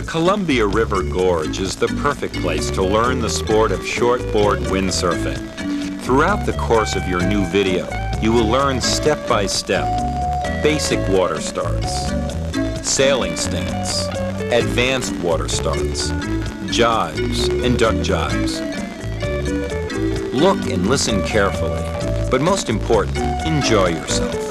The Columbia River Gorge is the perfect place to learn the sport of shortboard windsurfing. Throughout the course of your new video, you will learn step by step basic water starts, sailing stance, advanced water starts, jives, and duck jives. Look and listen carefully, but most important, enjoy yourself.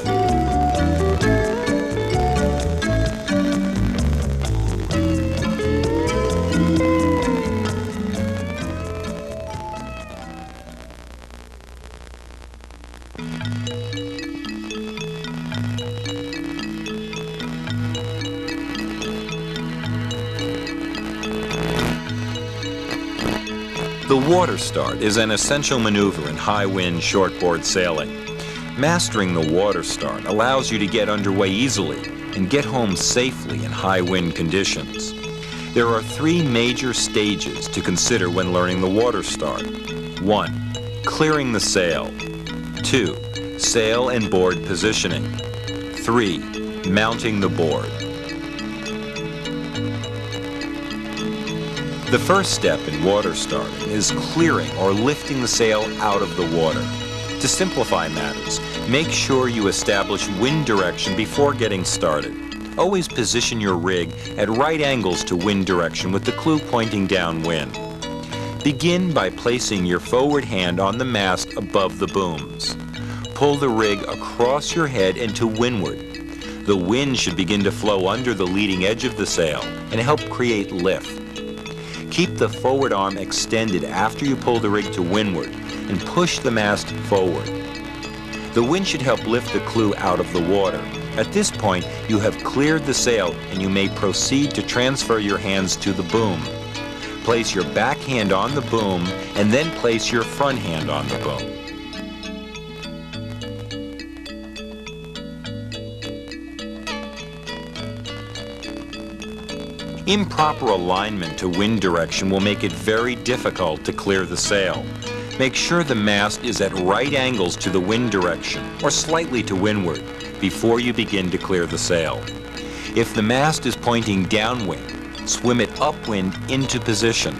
The water start is an essential maneuver in high-wind shortboard sailing. Mastering the water start allows you to get underway easily and get home safely in high-wind conditions. There are three major stages to consider when learning the water start. 1. Clearing the sail. 2. Sail and board positioning. 3. Mounting the board. The first step in water starting is clearing or lifting the sail out of the water. To simplify matters, make sure you establish wind direction before getting started. Always position your rig at right angles to wind direction with the clew pointing downwind. Begin by placing your forward hand on the mast above the booms. Pull the rig across your head and to windward. The wind should begin to flow under the leading edge of the sail and help create lift. Keep the forward arm extended after you pull the rig to windward and push the mast forward. The wind should help lift the clew out of the water. At this point, you have cleared the sail and you may proceed to transfer your hands to the boom. Place your back hand on the boom and then place your front hand on the boom. Improper alignment to wind direction will make it very difficult to clear the sail. Make sure the mast is at right angles to the wind direction or slightly to windward before you begin to clear the sail. If the mast is pointing downwind, swim it upwind into position.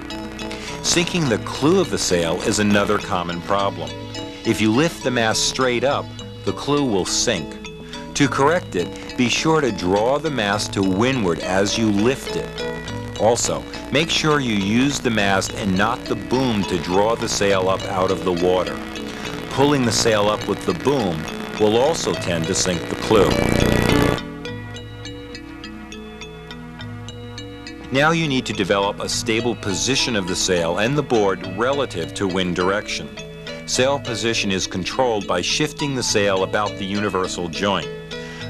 Sinking the clew of the sail is another common problem. If you lift the mast straight up, the clew will sink. To correct it, be sure to draw the mast to windward as you lift it. Also, make sure you use the mast and not the boom to draw the sail up out of the water. Pulling the sail up with the boom will also tend to sink the clew. Now you need to develop a stable position of the sail and the board relative to wind direction. Sail position is controlled by shifting the sail about the universal joint.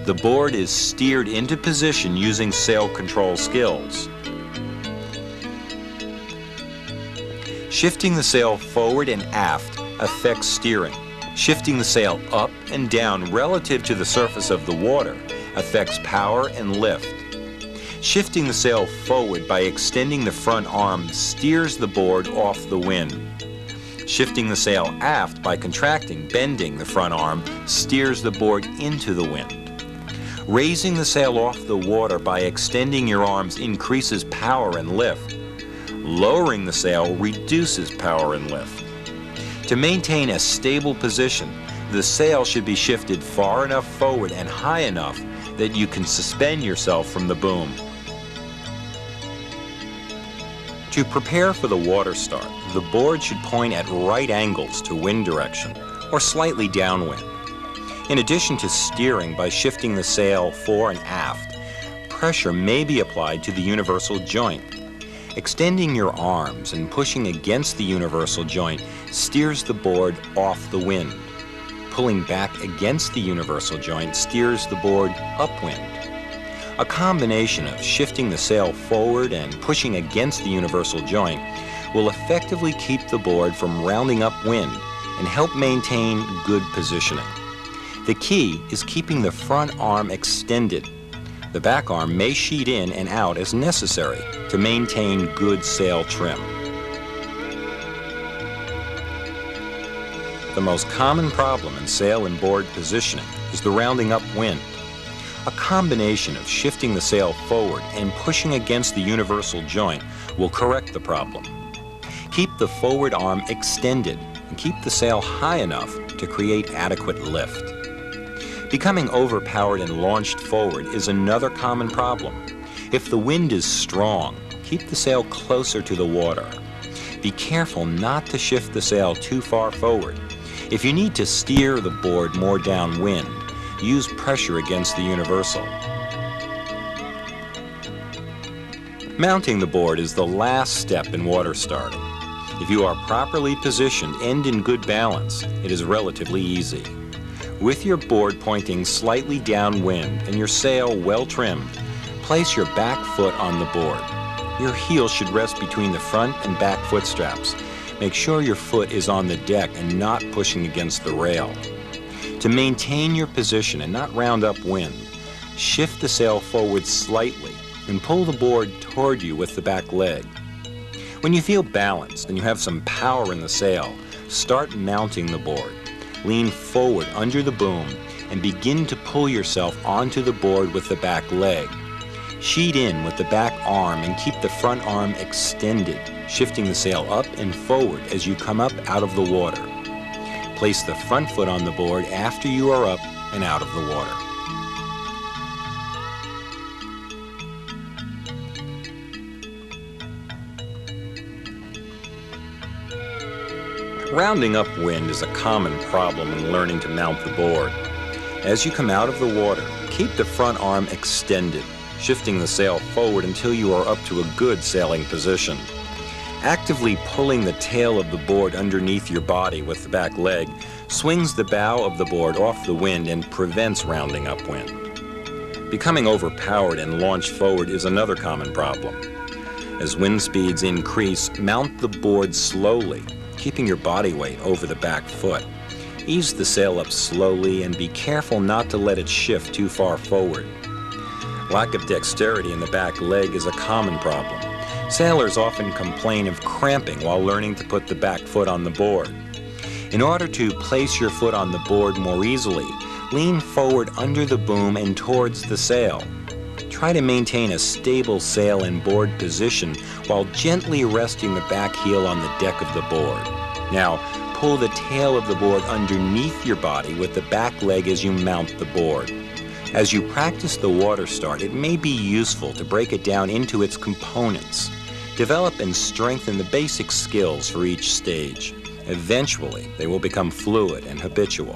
The board is steered into position using sail control skills. Shifting the sail forward and aft affects steering. Shifting the sail up and down relative to the surface of the water affects power and lift. Shifting the sail forward by extending the front arm steers the board off the wind. Shifting the sail aft by contracting, bending the front arm steers the board into the wind. Raising the sail off the water by extending your arms increases power and lift. Lowering the sail reduces power and lift. To maintain a stable position, the sail should be shifted far enough forward and high enough that you can suspend yourself from the boom. To prepare for the water start, the board should point at right angles to wind direction or slightly downwind. In addition to steering by shifting the sail fore and aft, pressure may be applied to the universal joint. Extending your arms and pushing against the universal joint steers the board off the wind. Pulling back against the universal joint steers the board upwind. A combination of shifting the sail forward and pushing against the universal joint will effectively keep the board from rounding upwind and help maintain good positioning. The key is keeping the front arm extended. The back arm may sheet in and out as necessary to maintain good sail trim. The most common problem in sail and board positioning is the rounding upwind. A combination of shifting the sail forward and pushing against the universal joint will correct the problem. Keep the forward arm extended and keep the sail high enough to create adequate lift. Becoming overpowered and launched forward is another common problem. If the wind is strong, keep the sail closer to the water. Be careful not to shift the sail too far forward. If you need to steer the board more downwind, use pressure against the universal. Mounting the board is the last step in water starting. If you are properly positioned and in good balance, it is relatively easy. With your board pointing slightly downwind and your sail well trimmed, place your back foot on the board. Your heel should rest between the front and back foot straps. Make sure your foot is on the deck and not pushing against the rail. To maintain your position and not round up wind, shift the sail forward slightly and pull the board toward you with the back leg. When you feel balanced and you have some power in the sail, start mounting the board. Lean forward under the boom and begin to pull yourself onto the board with the back leg. Sheet in with the back arm and keep the front arm extended, shifting the sail up and forward as you come up out of the water. Place the front foot on the board after you are up and out of the water. Rounding upwind is a common problem in learning to mount the board. As you come out of the water, keep the front arm extended, shifting the sail forward until you are up to a good sailing position. Actively pulling the tail of the board underneath your body with the back leg swings the bow of the board off the wind and prevents rounding upwind. Becoming overpowered and launched forward is another common problem. As wind speeds increase, mount the board slowly, keeping your body weight over the back foot. Ease the sail up slowly and be careful not to let it shift too far forward. Lack of dexterity in the back leg is a common problem. Sailors often complain of cramping while learning to put the back foot on the board. In order to place your foot on the board more easily, lean forward under the boom and towards the sail. Try to maintain a stable sail and board position while gently resting the back heel on the deck of the board. Now, pull the tail of the board underneath your body with the back leg as you mount the board. As you practice the water start, it may be useful to break it down into its components. Develop and strengthen the basic skills for each stage. Eventually, they will become fluid and habitual.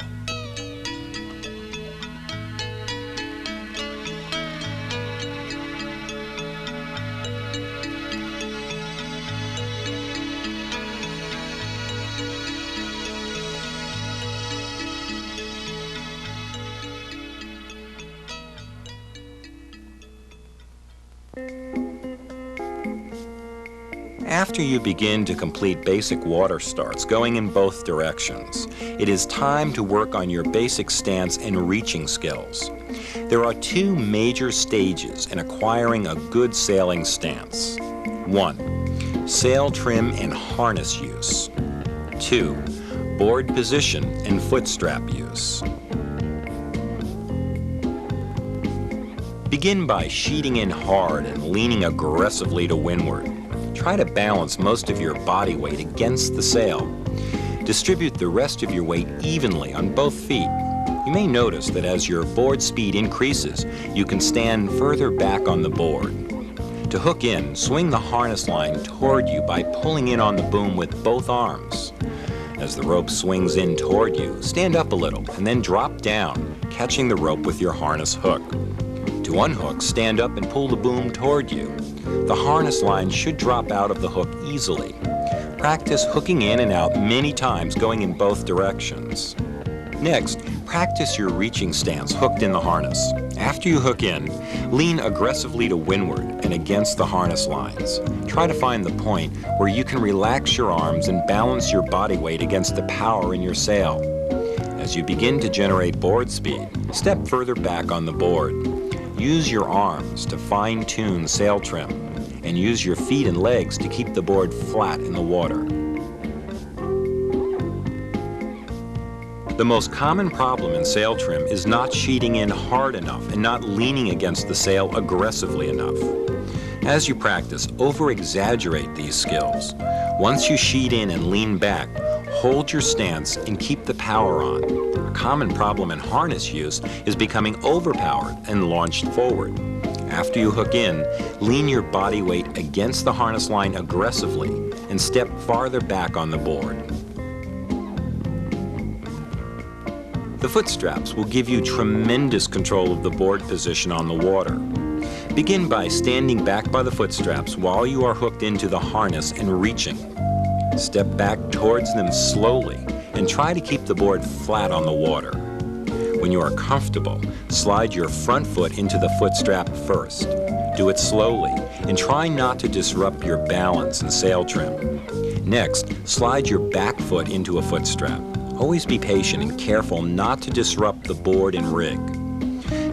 After you begin to complete basic water starts going in both directions, it is time to work on your basic stance and reaching skills. There are two major stages in acquiring a good sailing stance. 1. Sail trim and harness use. 2. Board position and foot strap use. Begin by sheeting in hard and leaning aggressively to windward. Try to balance most of your body weight against the sail. Distribute the rest of your weight evenly on both feet. You may notice that as your board speed increases, you can stand further back on the board. To hook in, swing the harness line toward you by pulling in on the boom with both arms. As the rope swings in toward you, stand up a little and then drop down, catching the rope with your harness hook. To unhook, stand up and pull the boom toward you. The harness line should drop out of the hook easily. Practice hooking in and out many times going in both directions. Next, practice your reaching stance hooked in the harness. After you hook in, lean aggressively to windward and against the harness lines. Try to find the point where you can relax your arms and balance your body weight against the power in your sail. As you begin to generate board speed, step further back on the board. Use your arms to fine-tune sail trim and use your feet and legs to keep the board flat in the water. The most common problem in sail trim is not sheeting in hard enough and not leaning against the sail aggressively enough. As you practice, over-exaggerate these skills. Once you sheet in and lean back, hold your stance and keep the power on. A common problem in harness use is becoming overpowered and launched forward. After you hook in, lean your body weight against the harness line aggressively and step farther back on the board. The foot straps will give you tremendous control of the board position on the water. Begin by standing back by the foot straps while you are hooked into the harness and reaching. Step back towards them slowly and try to keep the board flat on the water. When you are comfortable, slide your front foot into the foot strap first. Do it slowly and try not to disrupt your balance and sail trim. Next, slide your back foot into a foot strap. Always be patient and careful not to disrupt the board and rig.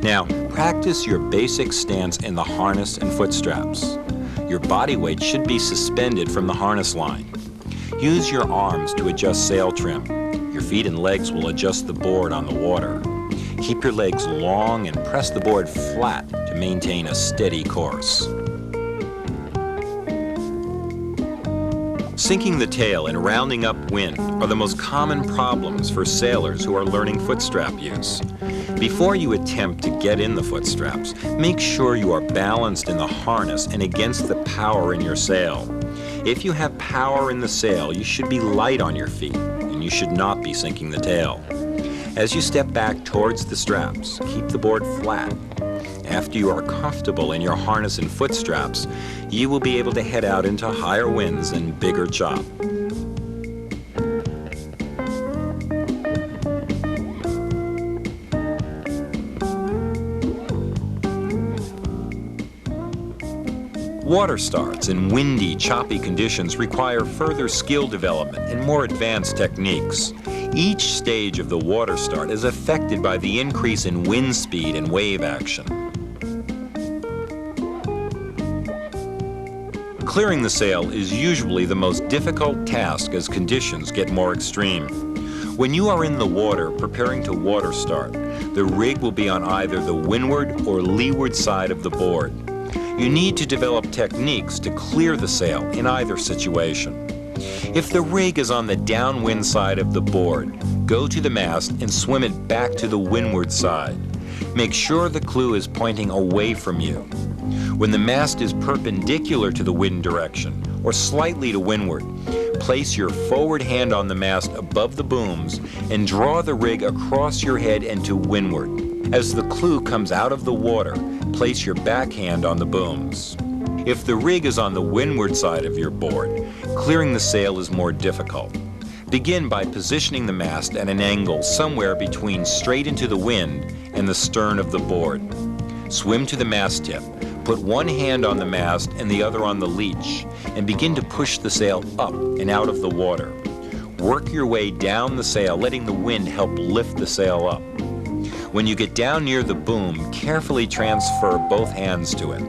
Now, practice your basic stance in the harness and foot straps. Your body weight should be suspended from the harness line. Use your arms to adjust sail trim. Your feet and legs will adjust the board on the water. Keep your legs long and press the board flat to maintain a steady course. Sinking the tail and rounding up wind are the most common problems for sailors who are learning foot strap use. Before you attempt to get in the foot straps, make sure you are balanced in the harness and against the power in your sail. If you have power in the sail, you should be light on your feet, and you should not be sinking the tail. As you step back towards the straps, keep the board flat. After you are comfortable in your harness and foot straps, you will be able to head out into higher winds and bigger chop. Water starts in windy, choppy conditions require further skill development and more advanced techniques. Each stage of the water start is affected by the increase in wind speed and wave action. Clearing the sail is usually the most difficult task as conditions get more extreme. When you are in the water preparing to water start, the rig will be on either the windward or leeward side of the board. You need to develop techniques to clear the sail in either situation. If the rig is on the downwind side of the board, go to the mast and swim it back to the windward side. Make sure the clew is pointing away from you. When the mast is perpendicular to the wind direction or slightly to windward, place your forward hand on the mast above the booms and draw the rig across your head and to windward. As the clew comes out of the water, place your backhand on the booms. If the rig is on the windward side of your board, clearing the sail is more difficult. Begin by positioning the mast at an angle somewhere between straight into the wind and the stern of the board. Swim to the mast tip, put one hand on the mast and the other on the leech, and begin to push the sail up and out of the water. Work your way down the sail, letting the wind help lift the sail up. When you get down near the boom, carefully transfer both hands to it.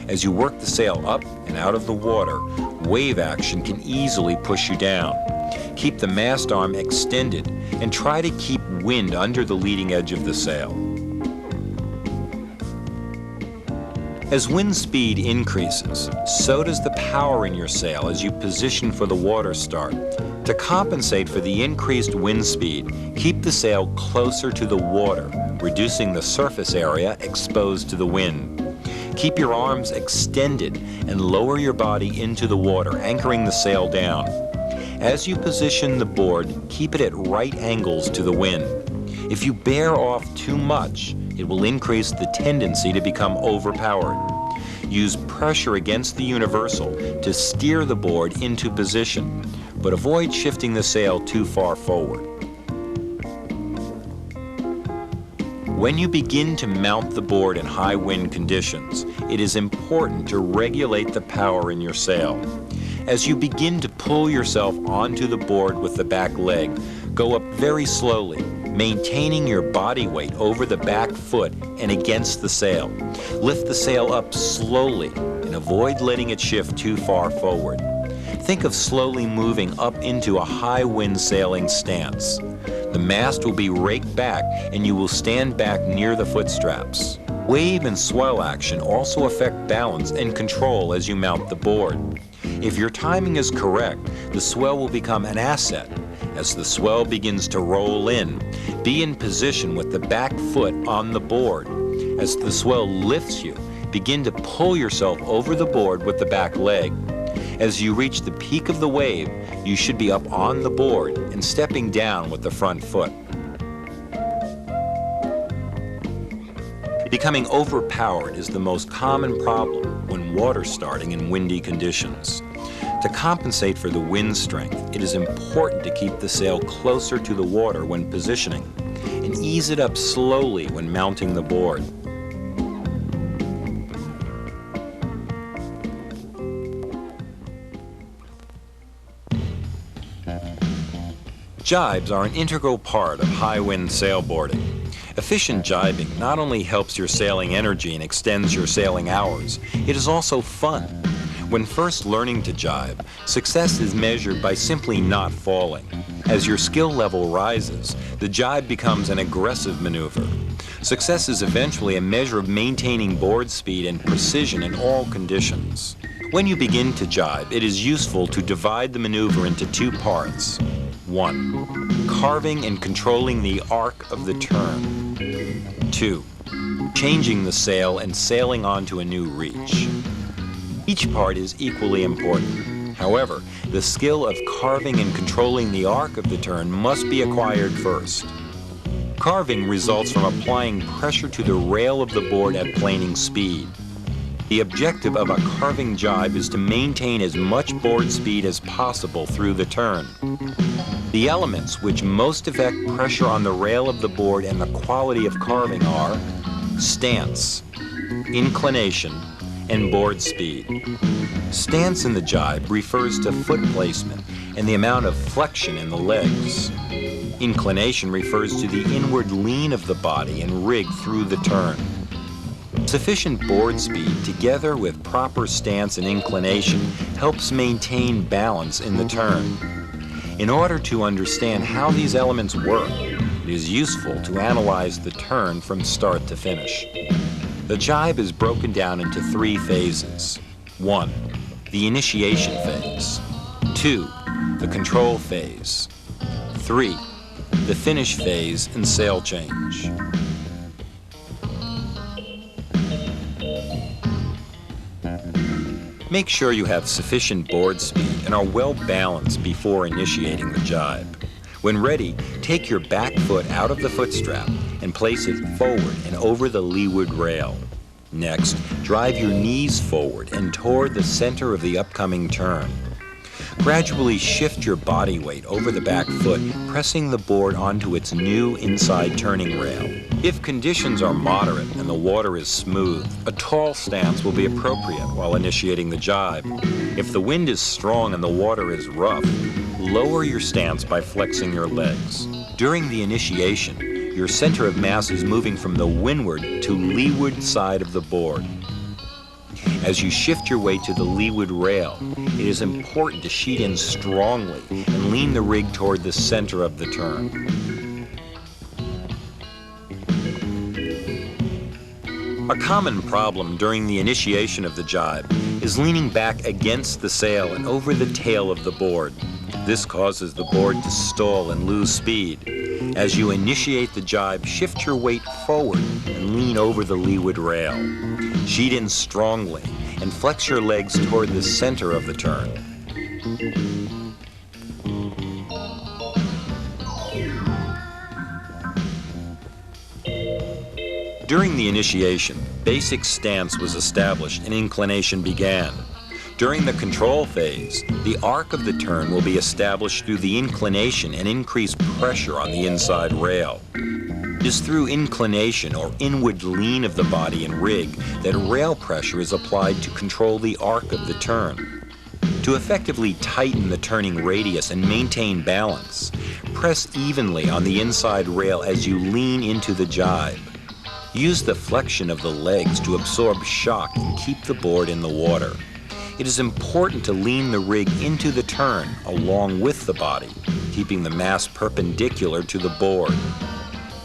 As you work the sail up and out of the water, wave action can easily push you down. Keep the mast arm extended and try to keep wind under the leading edge of the sail. As wind speed increases, so does the power in your sail as you position for the water start. To compensate for the increased wind speed, keep the sail closer to the water, reducing the surface area exposed to the wind. Keep your arms extended and lower your body into the water, anchoring the sail down. As you position the board, keep it at right angles to the wind. If you bear off too much, it will increase the tendency to become overpowered. Use pressure against the universal to steer the board into position, but avoid shifting the sail too far forward. When you begin to mount the board in high wind conditions, it is important to regulate the power in your sail. As you begin to pull yourself onto the board with the back leg, go up very slowly, maintaining your body weight over the back foot and against the sail. Lift the sail up slowly and avoid letting it shift too far forward. Think of slowly moving up into a high wind sailing stance. The mast will be raked back and you will stand back near the foot straps. Wave and swell action also affect balance and control as you mount the board. If your timing is correct, the swell will become an asset. As the swell begins to roll in, be in position with the back foot on the board. As the swell lifts you, begin to pull yourself over the board with the back leg. As you reach the peak of the wave, you should be up on the board and stepping down with the front foot. Becoming overpowered is the most common problem when water starting in windy conditions. To compensate for the wind strength, it is important to keep the sail closer to the water when positioning and ease it up slowly when mounting the board. Jibes are an integral part of high-wind sailboarding. Efficient jibing not only helps your sailing energy and extends your sailing hours, it is also fun. When first learning to jibe, success is measured by simply not falling. As your skill level rises, the jibe becomes an aggressive maneuver. Success is eventually a measure of maintaining board speed and precision in all conditions. When you begin to jibe, it is useful to divide the maneuver into two parts. 1. Carving and controlling the arc of the turn. 2. Changing the sail and sailing onto a new reach. Each part is equally important. However, the skill of carving and controlling the arc of the turn must be acquired first. Carving results from applying pressure to the rail of the board at planing speed. The objective of a carving jibe is to maintain as much board speed as possible through the turn. The elements which most affect pressure on the rail of the board and the quality of carving are stance, inclination, and board speed. Stance in the jibe refers to foot placement and the amount of flexion in the legs. Inclination refers to the inward lean of the body and rig through the turn. Sufficient board speed together with proper stance and inclination helps maintain balance in the turn. In order to understand how these elements work, it is useful to analyze the turn from start to finish. The jibe is broken down into 3 phases. 1. The initiation phase. 2. The control phase. 3. The finish phase and sail change. Make sure you have sufficient board speed and are well balanced before initiating the jibe. When ready, take your back foot out of the foot strap and place it forward and over the leeward rail. Next, drive your knees forward and toward the center of the upcoming turn. Gradually shift your body weight over the back foot, pressing the board onto its new inside turning rail. If conditions are moderate and the water is smooth, a tall stance will be appropriate while initiating the jibe. If the wind is strong and the water is rough, lower your stance by flexing your legs. During the initiation, your center of mass is moving from the windward to leeward side of the board. As you shift your weight to the leeward rail, it is important to sheet in strongly and lean the rig toward the center of the turn. A common problem during the initiation of the jibe is leaning back against the sail and over the tail of the board. This causes the board to stall and lose speed. As you initiate the jibe, shift your weight forward and lean over the leeward rail. Sheet in strongly and flex your legs toward the center of the turn. During the initiation, basic stance was established and inclination began. During the control phase, the arc of the turn will be established through the inclination and increased pressure on the inside rail. It is through inclination or inward lean of the body and rig that rail pressure is applied to control the arc of the turn. To effectively tighten the turning radius and maintain balance, press evenly on the inside rail as you lean into the jibe. Use the flexion of the legs to absorb shock and keep the board in the water. It is important to lean the rig into the turn along with the body. keeping the mast perpendicular to the board.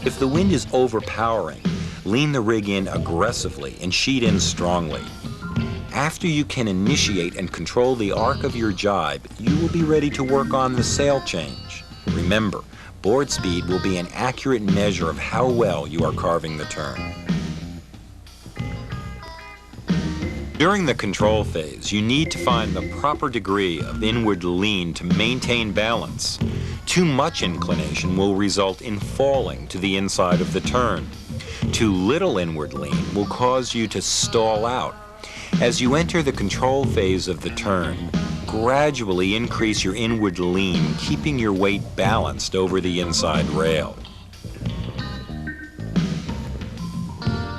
If the wind is overpowering, lean the rig in aggressively and sheet in strongly. After you can initiate and control the arc of your jibe, you will be ready to work on the sail change. Remember, board speed will be an accurate measure of how well you are carving the turn. During the control phase, you need to find the proper degree of inward lean to maintain balance. Too much inclination will result in falling to the inside of the turn. Too little inward lean will cause you to stall out. As you enter the control phase of the turn, gradually increase your inward lean, keeping your weight balanced over the inside rail.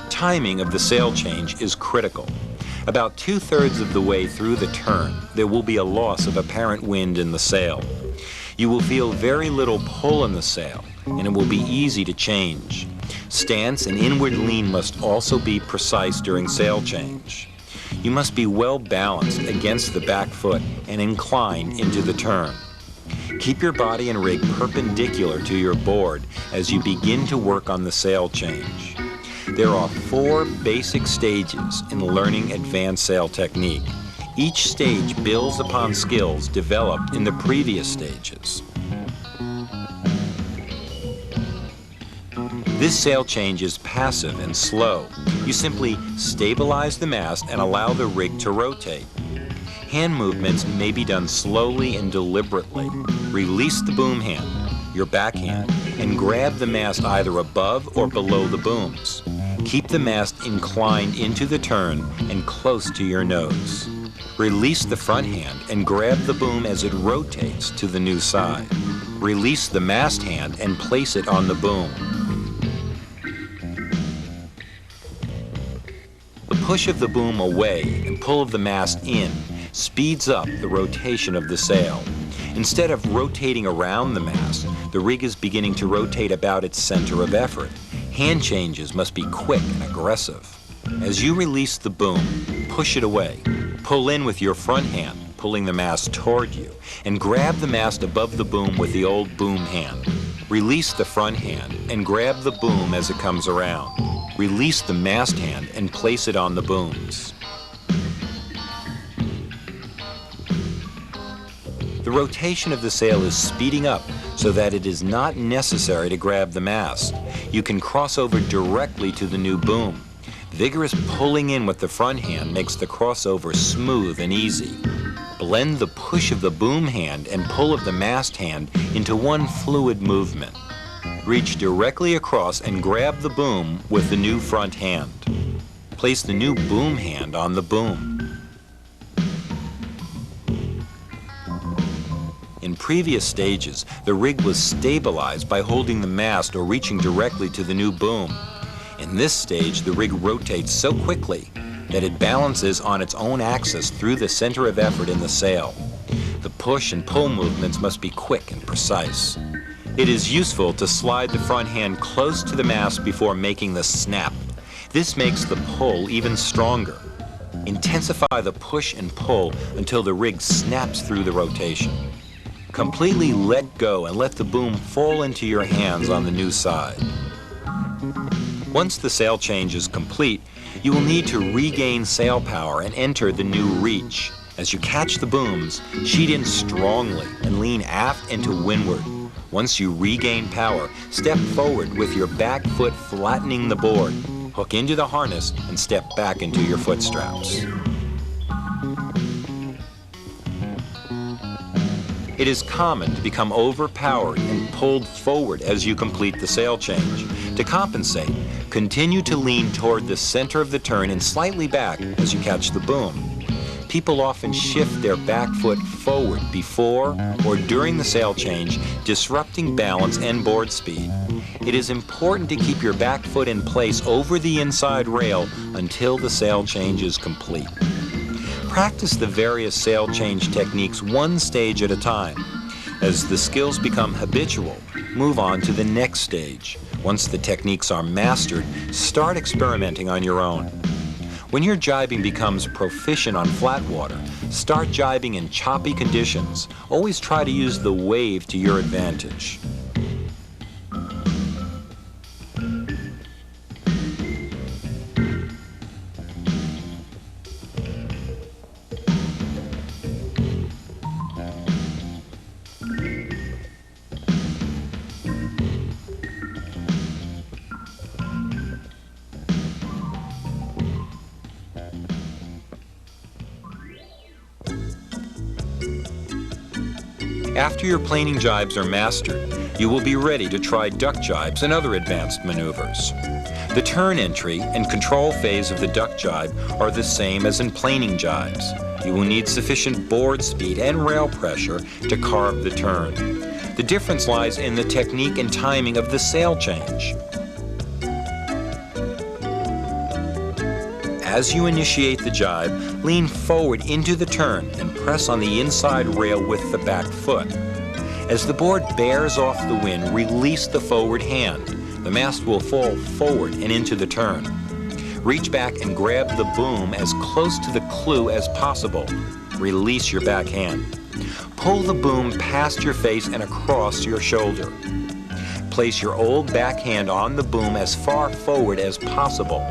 Timing of the sail change is critical. About 2/3 of the way through the turn, there will be a loss of apparent wind in the sail. You will feel very little pull in the sail, and it will be easy to change. Stance and inward lean must also be precise during sail change. You must be well balanced against the back foot and incline into the turn. Keep your body and rig perpendicular to your board as you begin to work on the sail change. There are 4 basic stages in learning advanced sail technique. Each stage builds upon skills developed in the previous stages. This sail change is passive and slow. You simply stabilize the mast and allow the rig to rotate. Hand movements may be done slowly and deliberately. Release the boom hand, your backhand, and grab the mast either above or below the booms. Keep the mast inclined into the turn and close to your nose. Release the front hand and grab the boom as it rotates to the new side. Release the mast hand and place it on the boom. The push of the boom away and pull of the mast in speeds up the rotation of the sail. Instead of rotating around the mast, the rig is beginning to rotate about its center of effort. Hand changes must be quick and aggressive. As you release the boom, push it away. Pull in with your front hand, pulling the mast toward you, and grab the mast above the boom with the old boom hand. Release the front hand and grab the boom as it comes around. Release the mast hand and place it on the booms. The rotation of the sail is speeding up so that it is not necessary to grab the mast. You can cross over directly to the new boom. Vigorous pulling in with the front hand makes the crossover smooth and easy. Blend the push of the boom hand and pull of the mast hand into one fluid movement. Reach directly across and grab the boom with the new front hand. Place the new boom hand on the boom. In previous stages, the rig was stabilized by holding the mast or reaching directly to the new boom. In this stage, the rig rotates so quickly that it balances on its own axis through the center of effort in the sail. The push and pull movements must be quick and precise. It is useful to slide the front hand close to the mast before making the snap. This makes the pull even stronger. Intensify the push and pull until the rig snaps through the rotation. Completely let go and let the boom fall into your hands on the new side. Once the sail change is complete, you will need to regain sail power and enter the new reach. As you catch the booms, sheet in strongly and lean aft and to windward. Once you regain power, step forward with your back foot flattening the board. Hook into the harness and step back into your foot straps. It is common to become overpowered and pulled forward as you complete the sail change. To compensate, continue to lean toward the center of the turn and slightly back as you catch the boom. People often shift their back foot forward before or during the sail change, disrupting balance and board speed. It is important to keep your back foot in place over the inside rail until the sail change is complete. Practice the various sail change techniques one stage at a time. As the skills become habitual, move on to the next stage. Once the techniques are mastered, start experimenting on your own. When your jibing becomes proficient on flat water, start jibing in choppy conditions. Always try to use the wave to your advantage. After your planing jibes are mastered, you will be ready to try duck jibes and other advanced maneuvers. The turn entry and control phase of the duck jibe are the same as in planing jibes. You will need sufficient board speed and rail pressure to carve the turn. The difference lies in the technique and timing of the sail change. As you initiate the jibe, lean forward into the turn and press on the inside rail with the back foot. As the board bears off the wind, release the forward hand. The mast will fall forward and into the turn. Reach back and grab the boom as close to the clew as possible. Release your back hand. Pull the boom past your face and across your shoulder. Place your old back hand on the boom as far forward as possible.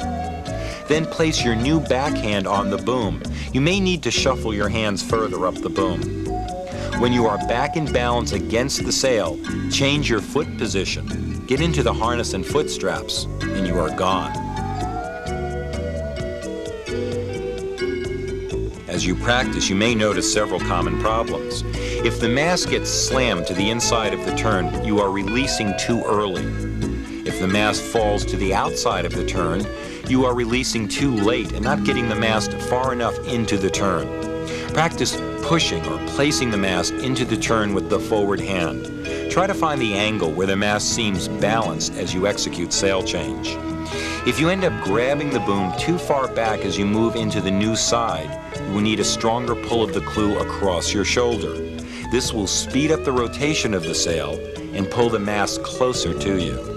Then place your new backhand on the boom. You may need to shuffle your hands further up the boom. When you are back in balance against the sail, change your foot position. Get into the harness and foot straps, and you are gone. As you practice, you may notice several common problems. If the mast gets slammed to the inside of the turn, you are releasing too early. If the mast falls to the outside of the turn, you are releasing too late and not getting the mast far enough into the turn. Practice pushing or placing the mast into the turn with the forward hand. Try to find the angle where the mast seems balanced as you execute sail change. If you end up grabbing the boom too far back as you move into the new side, you will need a stronger pull of the clew across your shoulder. This will speed up the rotation of the sail and pull the mast closer to you.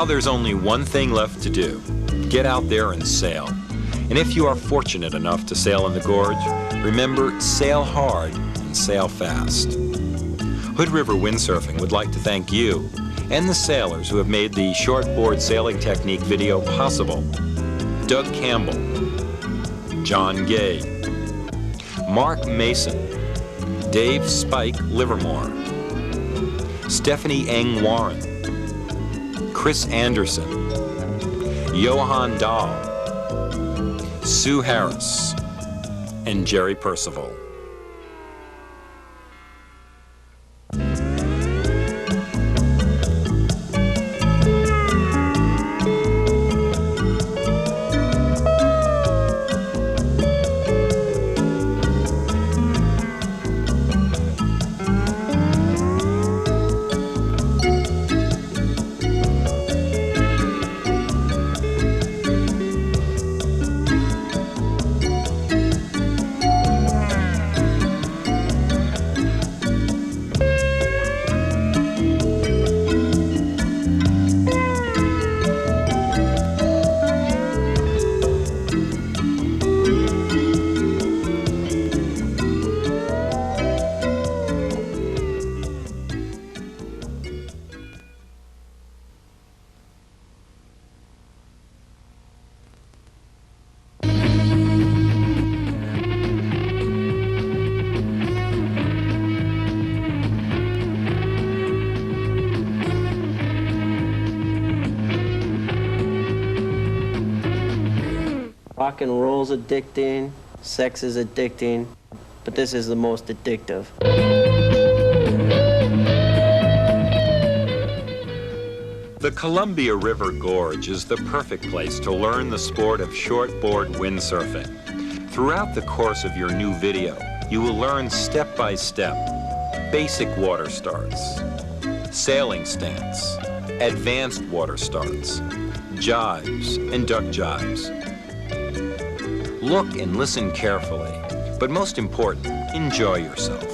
Now there's only one thing left to do. Get out there and sail. And if you are fortunate enough to sail in the gorge, remember, sail hard and sail fast. Hood River Windsurfing would like to thank you and the sailors who have made the shortboard sailing technique video possible. Doug Campbell, John Gay, Mark Mason, Dave Spike Livermore, Stephanie Eng Warren, Chris Anderson, Johan Dahl, Sue Harris, and Jerry Percival. Rock and roll's addicting, sex is addicting, but this is the most addictive. The Columbia River Gorge is the perfect place to learn the sport of shortboard windsurfing. Throughout the course of your new video, you will learn step by step basic water starts, sailing stance, advanced water starts, jives, and duck jives. Look and listen carefully, but most important, enjoy yourself.